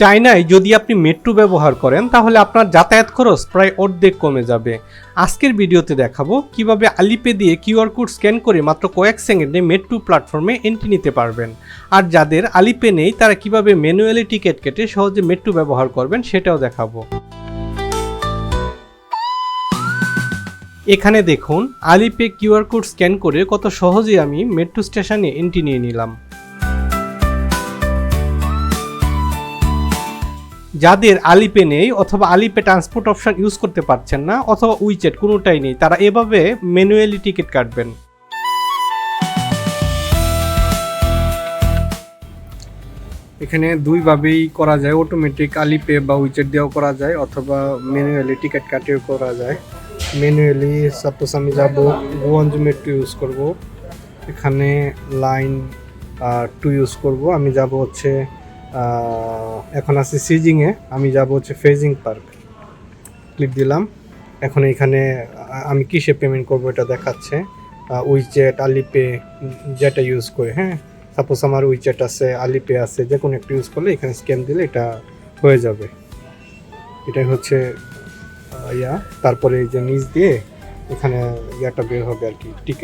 চায়নায় যদি আপনি মেট্রো ব্যবহার করেন তাহলে আপনার যাতায়াত খরচ প্রায় অর্ধেক কমে যাবে। আজকের ভিডিওতে দেখাবো কিভাবে আলিপে দিয়ে কিউআর কোড স্ক্যান করে মাত্র কয়েক সেকেন্ডে মেট্রো প্ল্যাটফর্মে এন্ট্রি নিতে পারবেন। আর যাদের আলিপে নেই তারা কিভাবে ম্যানুয়ালি টিকিট কেটে সহজে মেট্রো ব্যবহার করবেন সেটাও দেখাবো। এখানে দেখুন আলিপে কিউআর কোড স্ক্যান করে কত সহজে আমি মেট্রো স্টেশনে এন্ট্রি নিয়ে নিলাম। যাদের আলিপে নেই অথবা আলিপে ট্রান্সপোর্ট অপশন ইউজ করতে পারছেন না অথবা উইচেট কোনোটাই নেই, তারা এভাবে ম্যানুয়ালি টিকিট কাটবেন। এখানে দুইভাবেই করা যায়, অটোমেটিক আলিপে বা উইচেট দিয়েও করা যায় অথবা ম্যানুয়ালি টিকিট কাটিয়েও করা যায়। ম্যানুয়ালি সাপোজ আমি যাব গোয়াঞ্জ মেট্রো ইউজ করব, এখানে লাইন 2 ইউজ করব। আমি যাব হচ্ছে এখন আছি সিজিংয়ে, আমি যাব হচ্ছে ফেজিং পার্ক। ক্লিক দিলাম। এখন এখানে আমি কিসে পেমেন্ট করব এটা দেখাচ্ছে, উইচেট আলিপে যেটা ইউজ করে। হ্যাঁ, সাপোজ আমার উইচেট আছে, আলিপে আছে, যে কোনো একটা ইউজ করলে এখানে স্ক্যান দিলে এটা হয়ে যাবে। এটাই হচ্ছে তারপরে এই যে নিচ দিয়ে এখানে ইয়াটা বের হবে আর কি, টিকিট।